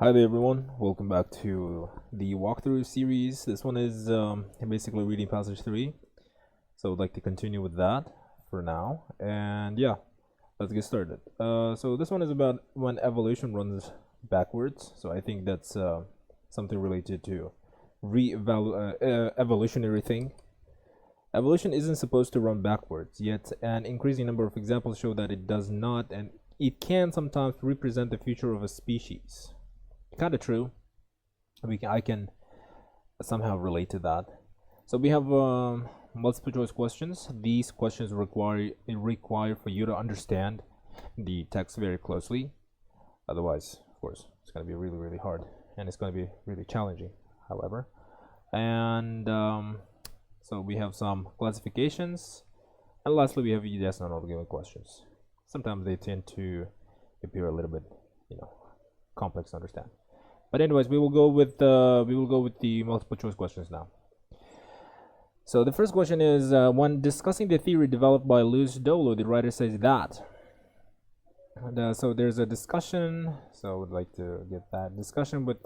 Hi there everyone, welcome back to the walkthrough series. This one is basically reading passage 3, so I'd like to continue with that for now, and yeah, let's get started. So this one is about when evolution runs backwards, so I think that's something related to evolutionary thing. Evolution isn't supposed to run backwards, yet an increasing number of examples show that it does not, and it can sometimes represent the future of a species. Kind of true. I can somehow relate to that. So we have multiple choice questions. These questions require for you to understand the text very closely. Otherwise, of course, it's going to be really hard, and it's going to be really challenging. However, and so we have some classifications, and lastly, we have yes and no given questions. Sometimes they tend to appear a little bit, complex to understand. But anyways, we will go with the multiple choice questions now. So the first question is, when discussing the theory developed by Louis Dollo, the writer says that. And, so there's a discussion. So I would like to get that discussion with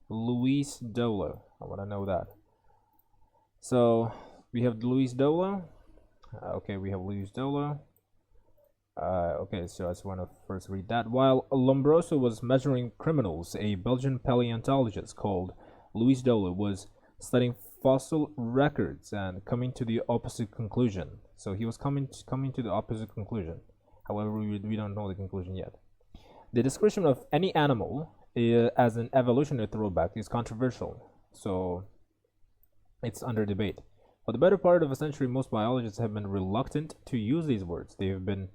Louis Dollo. I want to know that. So we have Louis Dollo. Okay, we have Louis Dollo. Okay, so I just want to first read that. While Lombroso was measuring criminals, a Belgian paleontologist called Louis Dollo was studying fossil records and coming to the opposite conclusion. So he was coming to the opposite conclusion. However, we don't know the conclusion yet. The description of any animal as an evolutionary throwback is controversial, so it's under debate. For the better part of a century, most biologists have been reluctant to use these words. They have been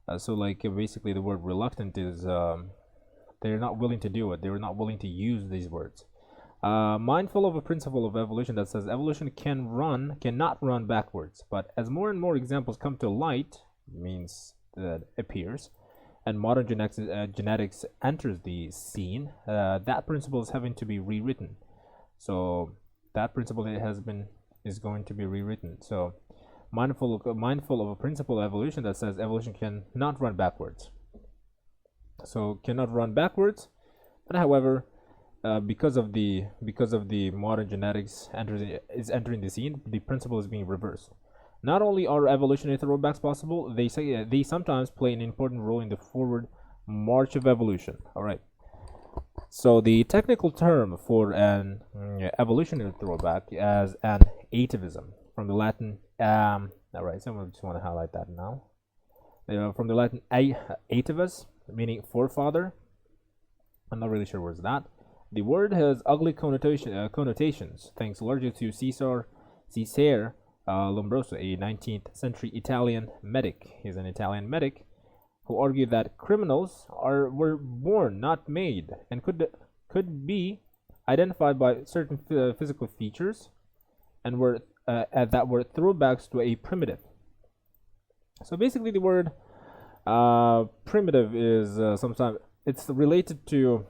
basically the word reluctant is they're not willing to do it. They're not willing to use these words. Mindful of a principle of evolution that says evolution cannot run backwards. But as more and more examples come to light, means that appears, and modern genetics enters the scene, that principle is having to be rewritten. So that principle is going to be rewritten. So mindful of a principle of evolution that says evolution cannot run backwards. So cannot run backwards, but however, because of the modern genetics is entering the scene, the principle is being reversed. Not only are evolutionary throwbacks possible, they sometimes play an important role in the forward march of evolution. All right. So the technical term for an evolutionary throwback is an atavism, from the Latin. All right, so I just want to highlight that now. From the Latin atavus, meaning forefather. I'm not really sure where's that. The word has ugly connotations, thanks largely to Cesare Lombroso, a 19th century Italian medic. He's an Italian medic who argued that criminals were born, not made, and could be identified by certain physical features, and that were throwbacks to a primitive. So basically, the word primitive is sometimes it's related to.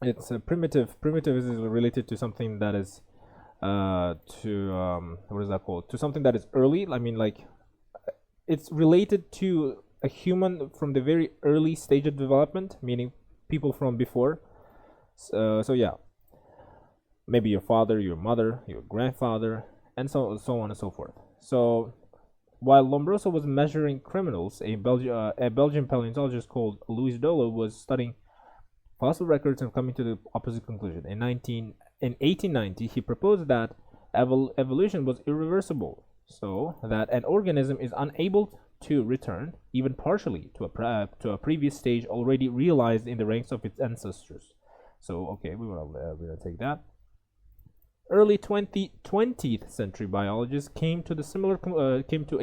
It's a primitive. Primitive is related to something that is what is that called? To something that is early. I mean, like it's related to a human from the very early stage of development, meaning people from before. So yeah. Maybe your father, your mother, your grandfather, and so on and so forth. So, while Lombroso was measuring criminals, a Belgian paleontologist called Louis Dollo was studying fossil records and coming to the opposite conclusion. In 1890, he proposed that evolution was irreversible, so that an organism is unable to return, even partially, to a previous stage already realized in the ranks of its ancestors. So, okay, we're gonna take that. Early 20th century biologists came to a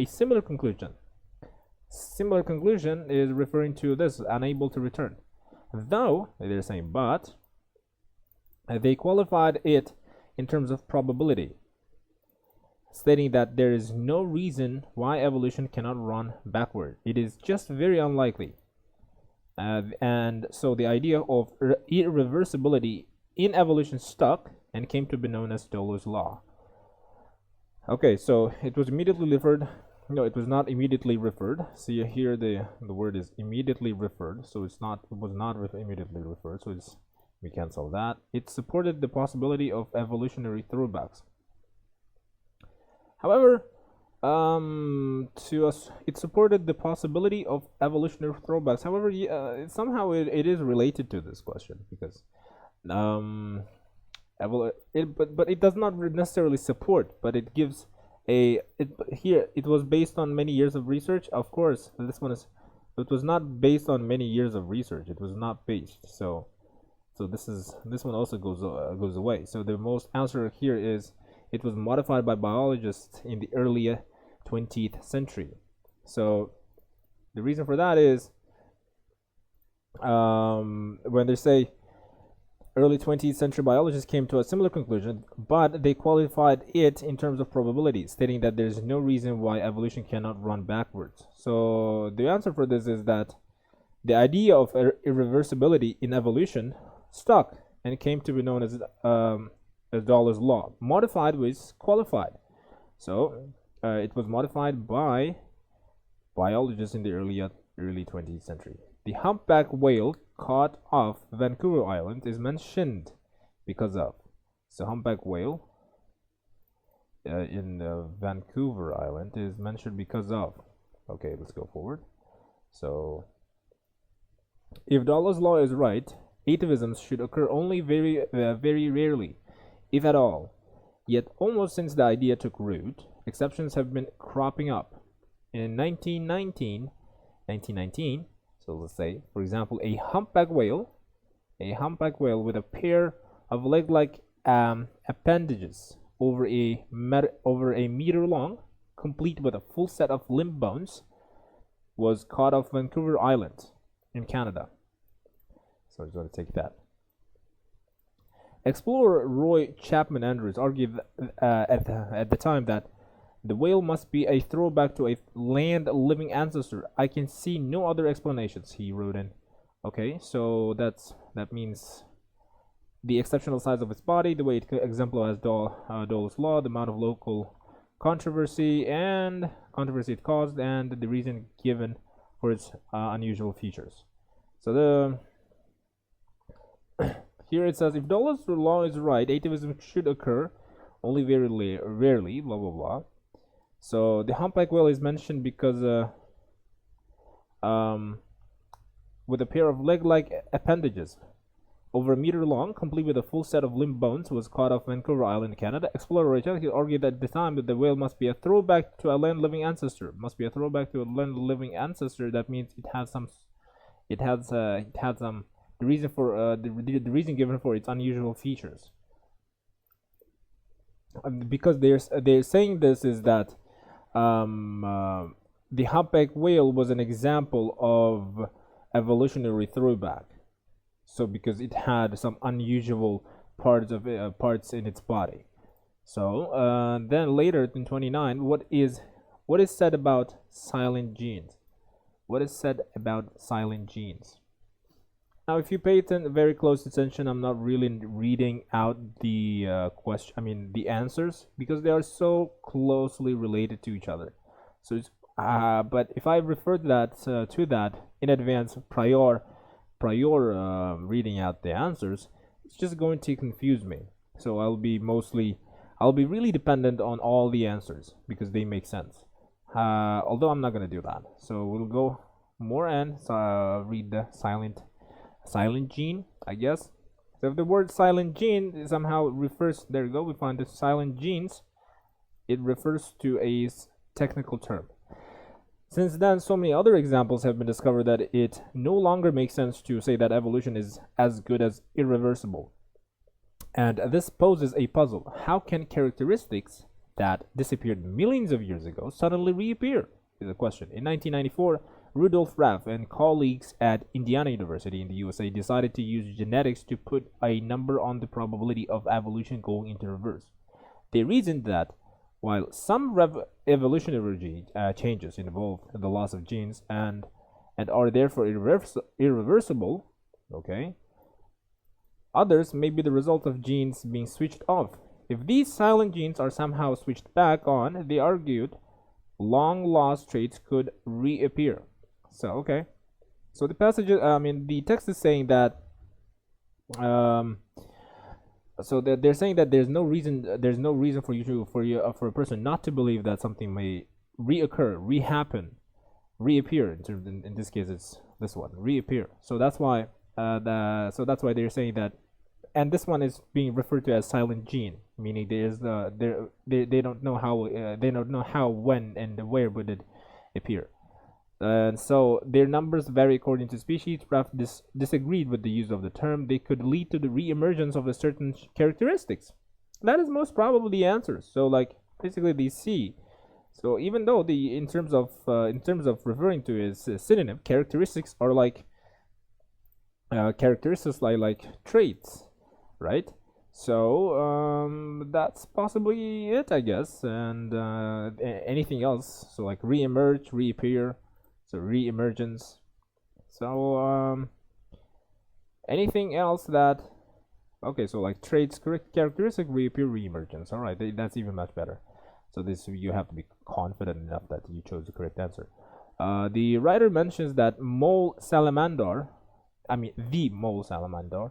similar conclusion. Similar conclusion is referring to this, unable to return. Though they're saying, but they qualified it in terms of probability, stating that there is no reason why evolution cannot run backward. It is just very unlikely. And so the idea of irreversibility in evolution stuck and came to be known as Dollo's law. Okay, so it was immediately no, it was not immediately referred. See here, the word is immediately referred, so it was not immediately referred, so we cancel that. It supported the possibility of evolutionary throwbacks. However, to us, it supported the possibility of evolutionary throwbacks. However, somehow it is related to this question, because but it does not necessarily support, but it gives here it was based on many years of research. Of course, it was not based on many years of research. It was not based. So this one also goes away. So the most answer here is it was modified by biologists in the early 20th century. So the reason for that is when they say early 20th century biologists came to a similar conclusion, but they qualified it in terms of probability, stating that there is no reason why evolution cannot run backwards. So the answer for this is that the idea of irreversibility in evolution stuck and came to be known as Dollo's law. Modified was qualified. So it was modified by biologists in the early 20th century. The humpback whale caught off Vancouver Island is mentioned because of. So humpback whale in Vancouver Island is mentioned because of. Okay, let's go forward. So if Dollo's law is right, atavisms should occur only very rarely, if at all. Yet almost since the idea took root, exceptions have been cropping up. In 1919, so let's say, for example, a humpback whale with a pair of leg-like appendages over a meter long, complete with a full set of limb bones, was caught off Vancouver Island in Canada. So I'm going to take that. Explorer Roy Chapman Andrews argued at the time that the whale must be a throwback to a land living ancestor. I can see no other explanations, he wrote in. Okay, so that means the exceptional size of its body, the way it exemplifies Dollo's law, the amount of local controversy it caused, and the reason given for its unusual features. So here it says, if Dollo's law is right, atavism should occur only very rarely, blah blah blah. So the humpback whale is mentioned because with a pair of leg-like appendages over a meter long, complete with a full set of limb bones, was caught off Vancouver Island, Canada. Explorer Rachel argued at the time that the whale must be a throwback to a land-living ancestor. That means it had some the reason for the reason given for its unusual features. Because they're saying this is that the humpback whale was an example of evolutionary throwback. So because it had some unusual parts in its body. So then later in 29, what is said about silent genes? What is said about silent genes? Now, if you pay very close attention, I'm not really reading out the the answers, because they are so closely related to each other. So it's but if I refer to that in advance, prior reading out the answers, it's just going to confuse me. So I'll be really dependent on all the answers because they make sense. Although I'm not gonna do that. So we'll go more and read the silent gene, I guess. So if the word silent gene somehow refers, there you go, we find the silent genes, it refers to a technical term. Since then, so many other examples have been discovered that it no longer makes sense to say that evolution is as good as irreversible. And this poses a puzzle. How can characteristics that disappeared millions of years ago suddenly reappear? Is a question. In 1994, Rudolf Raff and colleagues at Indiana University in the USA decided to use genetics to put a number on the probability of evolution going into reverse. They reasoned that while some evolutionary changes involve the loss of genes and are therefore irreversible, okay, others may be the result of genes being switched off. If these silent genes are somehow switched back on, they argued, long lost traits could reappear. So okay, so the passage, the text is saying that, um, so they're saying that there's no reason for you to for a person not to believe that something may reoccur, rehappen, reappear. In this case, it's this one, reappear. So that's why that's why they're saying that, and this one is being referred to as silent gene, meaning they don't know how, when, and where would it appear. And so their numbers vary according to species. Raft disagreed with the use of the term. They could lead to the re-emergence of a certain characteristics. That is most probably the answer. So like basically they see. So even though in terms of referring to is synonym, characteristics are like characteristics like traits, right? So that's possibly it, I guess. And anything else? So like re-emerge, reappear. So re-emergence. So anything else that, okay, so like traits, correct, characteristic, reappear, re-emergence. All right, that's even much better. So this, you have to be confident enough that you chose the correct answer. The writer mentions that mole salamander, the mole salamander,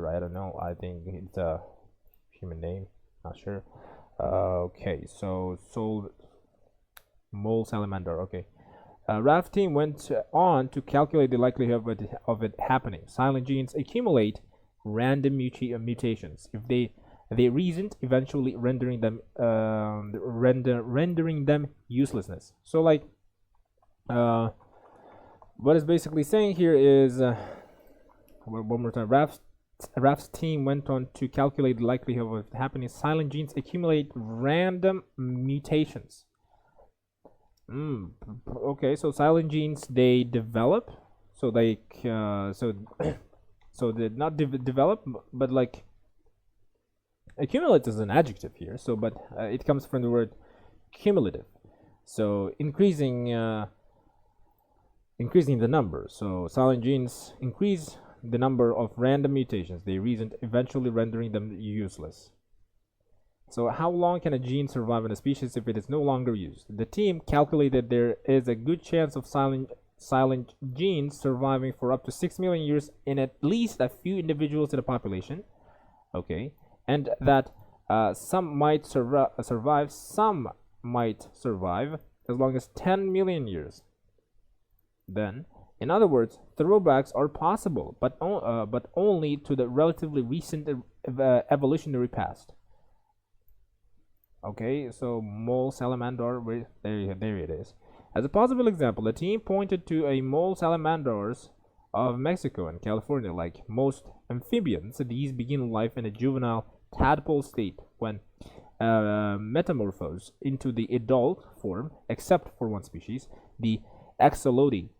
I don't know, I think it's a human name, not sure. Okay, so mole salamander, okay. Raft team went on to calculate the likelihood of it happening. Silent genes accumulate random mutations. If they reasoned, eventually rendering them uselessness. So like, what it's basically saying here is, one more time. Raft's team went on to calculate the likelihood of it happening. Silent genes accumulate random mutations. Okay, so silent genes, they develop, so they so they not develop, but like accumulate is an adjective here. So but it comes from the word cumulative, so increasing the number. So silent genes increase the number of random mutations. They reasoned, eventually rendering them useless. So how long can a gene survive in a species if it is no longer used? The team calculated there is a good chance of silent genes surviving for up to 6 million years in at least a few individuals in a population. Okay, and that some might survive, some might survive as long as 10 million years. Then, in other words, throwbacks are possible, but only to the relatively recent evolutionary past. Okay, so mole salamander, there it is. As a possible example, the team pointed to a mole salamanders of Mexico and California. Like most amphibians, these begin life in a juvenile tadpole state when metamorphosed into the adult form, except for one species, the axolotl,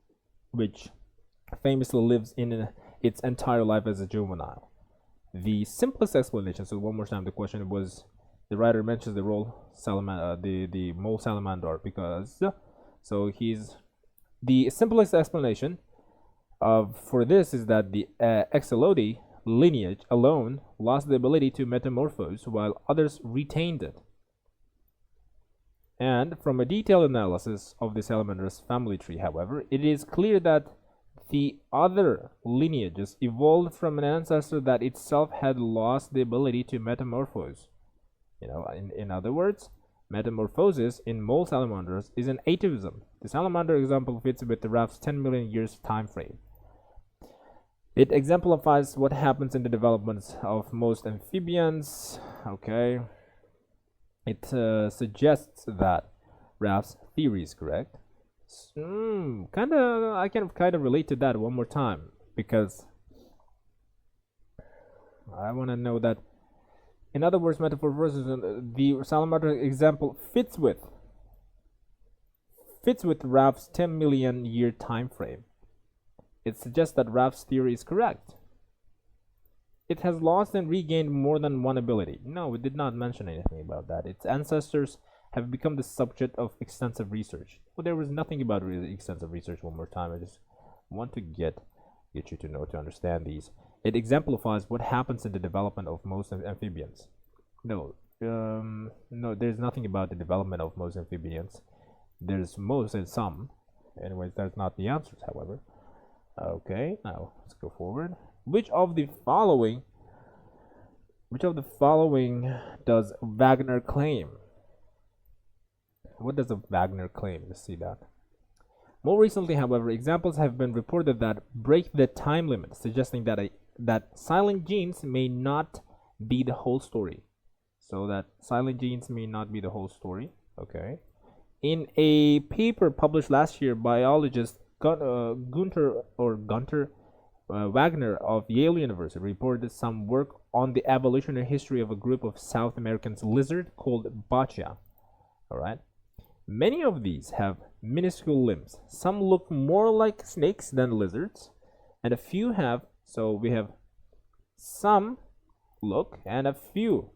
which famously lives in its entire life as a juvenile. The simplest explanation, so one more time, the question was, the writer mentions the the mole salamander because, so the simplest explanation for this is that the axolotl lineage alone lost the ability to metamorphose while others retained it. And from a detailed analysis of the salamander's family tree, however, it is clear that the other lineages evolved from an ancestor that itself had lost the ability to metamorphose. In other words, metamorphosis in mole salamanders is an atavism. The salamander example fits with the raft's 10 million years time frame. It exemplifies what happens in the developments of most amphibians. Okay. It suggests that Raft's theory is correct. I can kind of relate to that one more time because I want to know that. In other words, metamorphosis, the salamander example fits with Raft's 10 million year time frame. It suggests that Raft's theory is correct. It has lost and regained more than one ability. No, it did not mention anything about that. Its ancestors have become the subject of extensive research. Well, there was nothing about really extensive research. One more time, I just want to get you to understand these. It exemplifies what happens in the development of most amphibians. No, No, there's nothing about the development of most amphibians. There's most and some. Anyways, that's not the answers, however. Okay, now let's go forward. Which of the following does Wagner claim? What does a Wagner claim? Let's see that. More recently, however, examples have been reported that break the time limit, suggesting that silent genes may not be the whole story. So that silent genes may not be the whole story. Okay. In a paper published last year, biologist Gunter Wagner of Yale University reported some work on the evolutionary history of a group of South American lizards called Baccia. All right. Many of these have minuscule limbs. Some look more like snakes than lizards, and a few have. So we have some look, and a few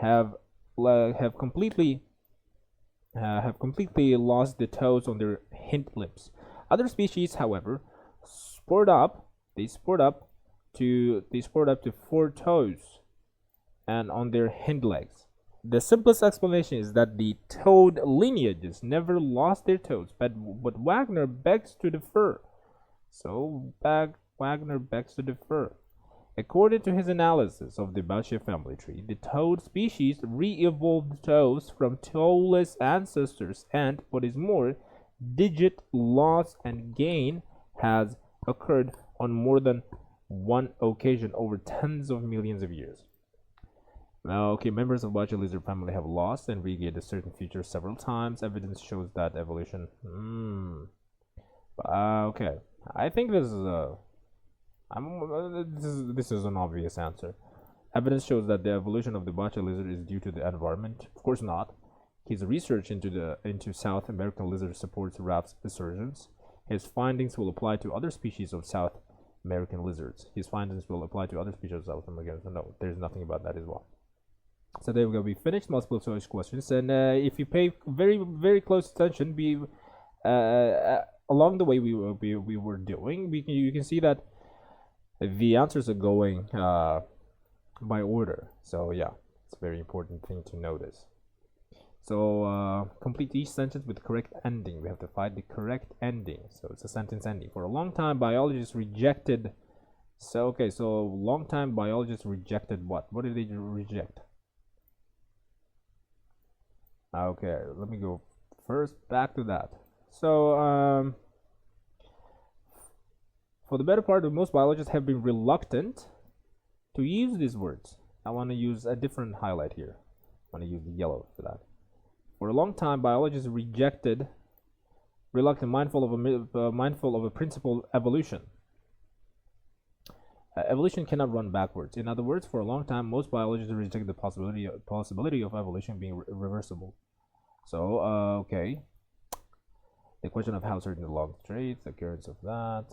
have completely lost the toes on their hind limbs. Other species, however, sport up to 4 toes and on their hind legs. The simplest explanation is that the toad lineages never lost their toes, but Wagner begs to differ. So Wagner begs to differ. According to his analysis of the Baccia family tree, the toad species re-evolved toes from toeless ancestors, and what is more, digit loss and gain has occurred on more than one occasion over tens of millions of years. Okay, members of Baccia lizard family have lost and regained a certain feature several times. Evidence shows that evolution. Okay, I think this is this is an obvious answer. Evidence shows that the evolution of the Baccia lizard is due to the environment. Of course not. His research into South American lizards supports Raff's assertions. His findings will apply to other species of South American lizards. His findings will apply to other species of South American. So no, there's nothing about that as well. So there we go. We finished multiple choice questions, and if you pay very close attention, along the way we were doing, you can see that the answers are going by order. So yeah, it's a very important thing to notice. So complete each sentence with the correct ending. We have to find the correct ending. So it's a sentence ending. For a long time, biologists rejected. So long time biologists rejected what? What did they reject? Okay, let me go first back to that. So for the better part of most biologists have been reluctant to use these words. I want to use a different highlight here. I want to use the yellow for that. For a long time, biologists reluctant, mindful of a principle evolution. Evolution cannot run backwards. In other words, for a long time, most biologists reject the possibility of evolution being reversible. So, okay. The question of how certain long traits, the occurrence of that,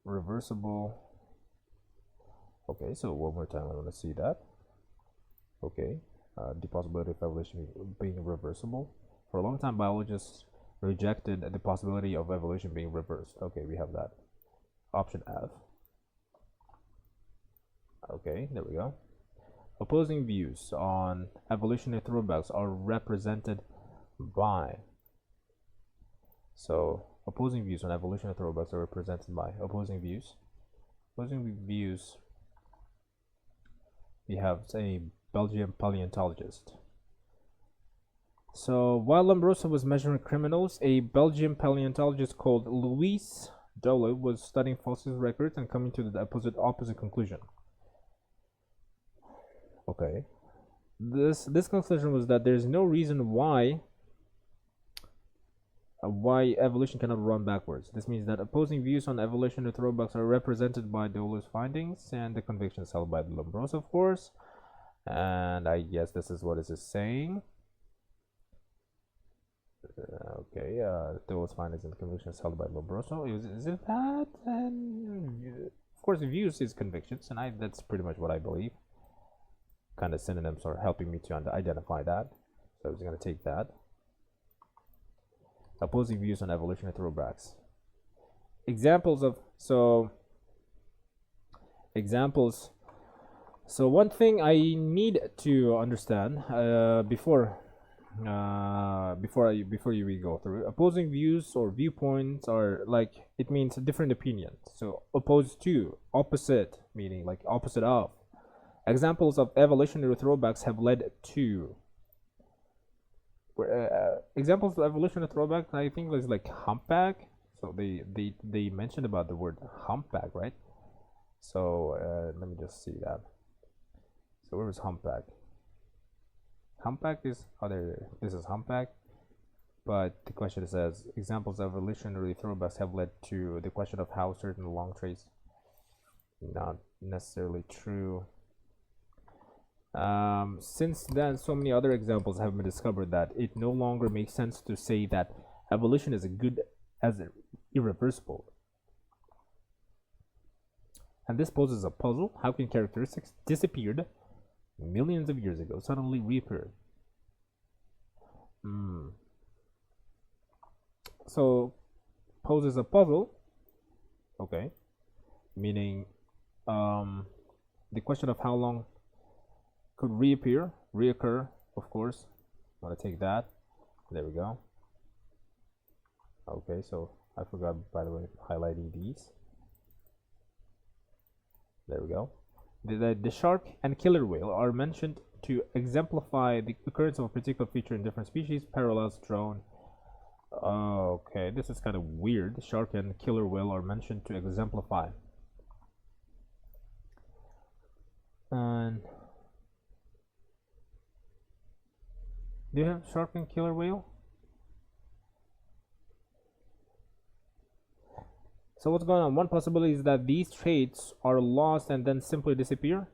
reversible. Okay, so one more time, I want to see that. Okay, the possibility of evolution being reversible. For a long time, biologists rejected the possibility of evolution being reversed. Okay, we have that. Option F. Okay, there we go. Opposing views on evolutionary throwbacks are represented by. So opposing views on evolutionary throwbacks are represented by opposing views. Opposing views. We have a Belgian paleontologist. So while Lombroso was measuring criminals, a Belgian paleontologist called Louis Dollo was studying fossil records and coming to the opposite conclusion. Okay, this conclusion was that there's no reason why evolution cannot run backwards. This means that opposing views on evolutionary throwbacks are represented by Dollo's findings and the convictions held by Lombroso, of course. And I guess this is what this is saying. Okay, Dollo's findings and convictions held by Lombroso. Is it that? And of course, views is convictions, and that's pretty much what I believe. Kind of synonyms are helping me to identify that. So I was going to take that. Opposing views on evolutionary throwbacks. Examples. So one thing I need to understand before we go through, opposing views or viewpoints are like, it means a different opinion. So opposed to, opposite, meaning like opposite of. Examples of evolutionary throwbacks have led to. Examples of evolutionary throwbacks, I think, was like humpback. So they mentioned about the word humpback, right? So let me just see that. So where is humpback? Humpback is, oh, there, this is humpback. But the question says examples of evolutionary throwbacks have led to the question of how certain long traits. Not necessarily true. Since then, so many other examples have been discovered that it no longer makes sense to say that evolution is as irreversible. And this poses a puzzle. How can characteristics disappeared millions of years ago suddenly reappear? So poses a puzzle. Okay, meaning the question of how long could reoccur, of course. I want to take that. There we go. Okay, so I forgot, by the way, highlighting these. There we go. The shark and killer whale are mentioned to exemplify the occurrence of a particular feature in different species. Parallels drawn. Okay, this is kind of weird. The shark and killer whale are mentioned to exemplify. And do you have shark and killer whale? So what's going on? One possibility is that these traits are lost and then simply disappear.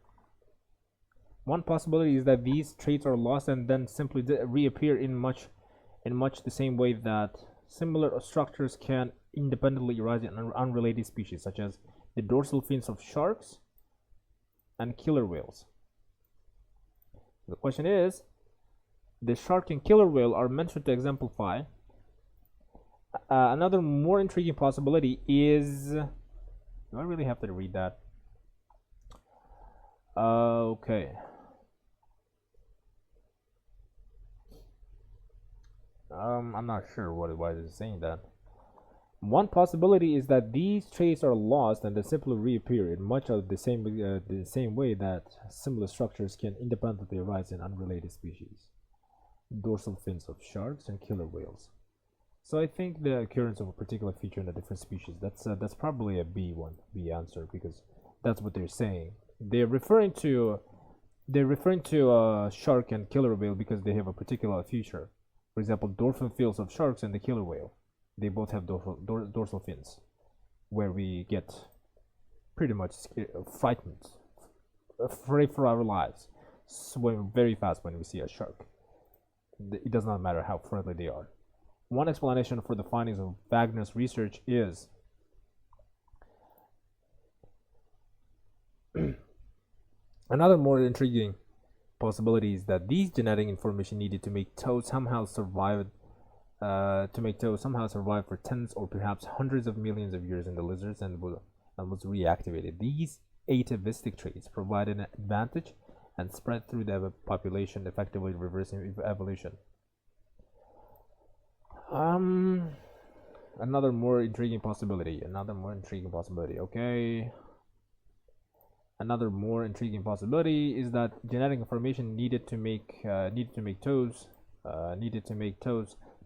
One possibility is that these traits are lost and then simply reappear in much the same way that similar structures can independently arise in unrelated species, such as the dorsal fins of sharks and killer whales. The question is, the shark and killer whale are mentioned to exemplify. Another more intriguing possibility is, do I really have to read that? Okay. I'm not sure why it is saying that. One possibility is that these traits are lost and they simply reappear in much of the same way that similar structures can independently arise in unrelated species. Dorsal fins of sharks and killer whales. So I think the occurrence of a particular feature in a different species, that's probably a B answer, because that's what they're saying. They're referring to shark and killer whale because they have a particular feature. For example, dorsal fins of sharks and the killer whale, they both have dorsal fins, where we get pretty much frightened, afraid for our lives, swim very fast when we see a shark. It does not matter how friendly they are. One explanation for the findings of Wagner's research is another more intriguing possibility is that these genetic information needed to make toads somehow survive for tens or perhaps hundreds of millions of years in the lizards and was reactivated. These atavistic traits provide an advantage and spread through the population, effectively reversing evolution. Another more intriguing possibility. Okay. Another more intriguing possibility is that genetic information needed to make toads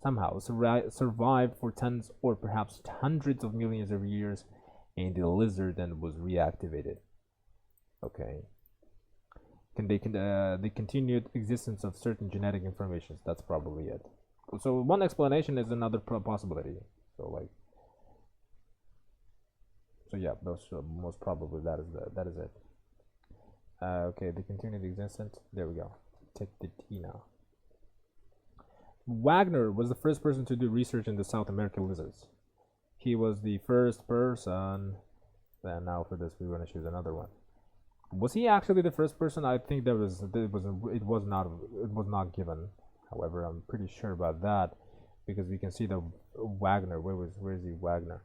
somehow survive for tens or perhaps hundreds of millions of years in the lizard and was reactivated. Okay. The continued existence of certain genetic information. That's probably it. So one explanation is another possibility. So yeah, those most probably that is it. Okay, the continued existence. There we go. Take the T now. Wagner was the first person to do research in the South American lizards. He was the first person. And now for this, we're going to choose another one. Was he actually the first person? I think it was not given. However, I'm pretty sure about that because we can see the Wagner. Where is he, Wagner?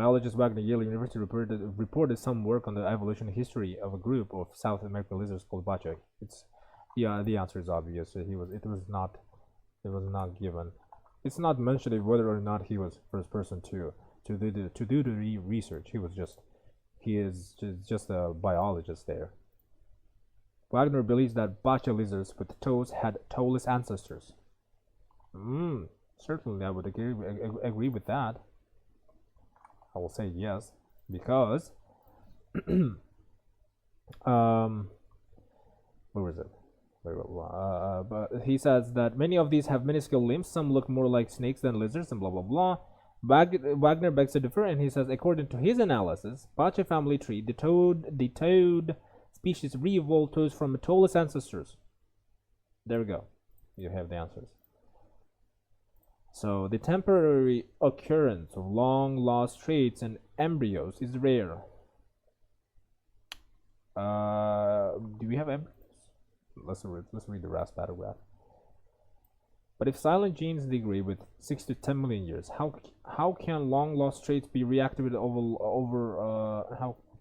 Biologist Wagner Yale University reported some work on the evolutionary history of a group of South American lizards called bacha. It's the answer is obvious. It was not given. It's not mentioned whether or not he was first person to do the research. He is just a biologist there. Wagner believes that bacha lizards with toes had toeless ancestors. Certainly, I would agree with that. I will say yes, because where was it? But he says that many of these have minuscule limbs. Some look more like snakes than lizards, and blah blah blah. Wagner begs to differ, and he says, according to his analysis, bacha family tree, the toad species re-evolved toes from toeless ancestors. There we go. You have the answers. So the temporary occurrence of long-lost traits in embryos is rare. Do we have embryos? Let's read the last paragraph. But if silent genes degrade with 6 to 10 million years, how can long-lost traits be reactivated over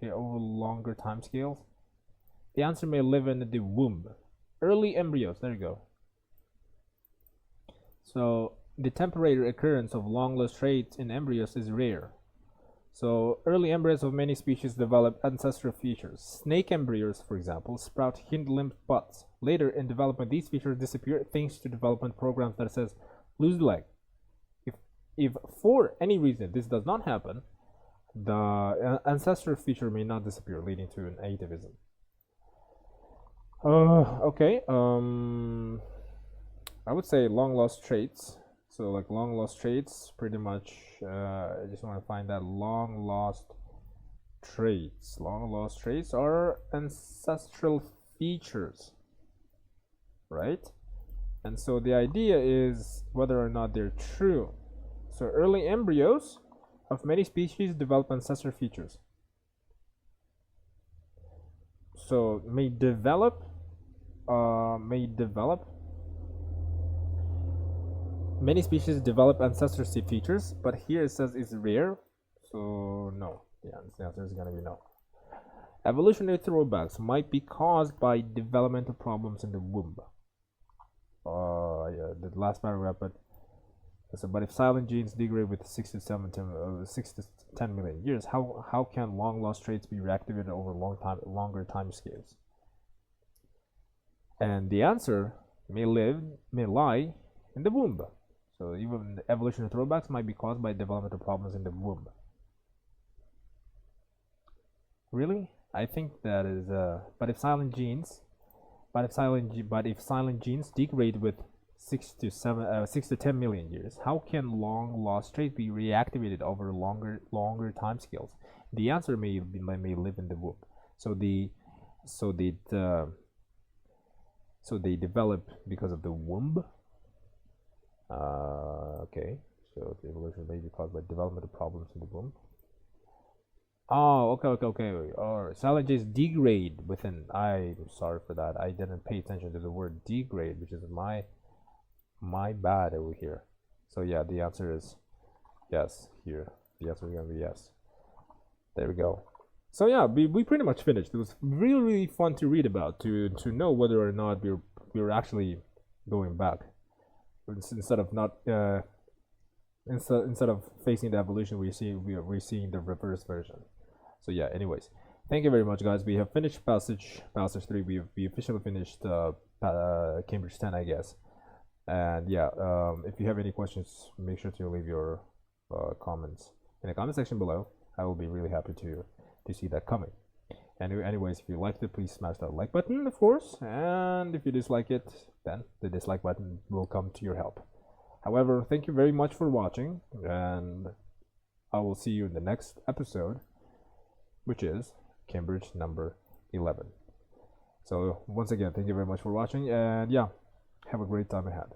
longer time scales? The answer may live in the womb. Early embryos. There you go. So the temporary occurrence of long-lost traits in embryos is rare. So early embryos of many species develop ancestral features. Snake embryos, for example, sprout hind-limbed butts. Later in development, these features disappear thanks to development programs that says lose the leg. If for any reason this does not happen, the ancestral feature may not disappear, leading to an atavism. Okay. I would say long-lost traits. So like long-lost traits, pretty much. I just want to find that long-lost traits. Long-lost traits are ancestral features, right? And so the idea is whether or not they're true. So early embryos of many species develop ancestral features. So may develop. Many species develop ancestral features, but here it says it's rare, so no. Yeah, the answer is gonna be no. Evolutionary throwbacks might be caused by developmental problems in the womb. Yeah, the last paragraph, but if silent genes degrade with 6 to 10 million years, how can long lost traits be reactivated over longer time scales? And the answer may lie in the womb. So even evolutionary throwbacks might be caused by developmental problems in the womb. Really? I think that is but if silent genes degrade with 6 to 10 million years, how can long lost traits be reactivated over longer time scales? The answer may live in the womb. So they develop because of the womb. Okay, so the evolution may be caused by developmental problems in the womb. Oh, okay. Or silent genes degrade within. I'm sorry for that. I didn't pay attention to the word degrade, which is my bad over here. So yeah, the answer is yes here. The answer is gonna be yes. There we go. So yeah, we pretty much finished. It was really fun to read about, to know whether or not we're actually going back, instead of not instead of facing the evolution, we're seeing the reverse version. So yeah, anyways, thank you very much, guys. We have finished passage 3. We officially finished Cambridge 10, I guess. And yeah, if you have any questions, make sure to leave your comments in the comment section below. I will be really happy to see that coming. And anyways, if you liked it, please smash that like button, of course. And if you dislike it, then the dislike button will come to your help. However, thank you very much for watching, and I will see you in the next episode, which is Cambridge number 11. So once again, thank you very much for watching, and yeah, have a great time ahead.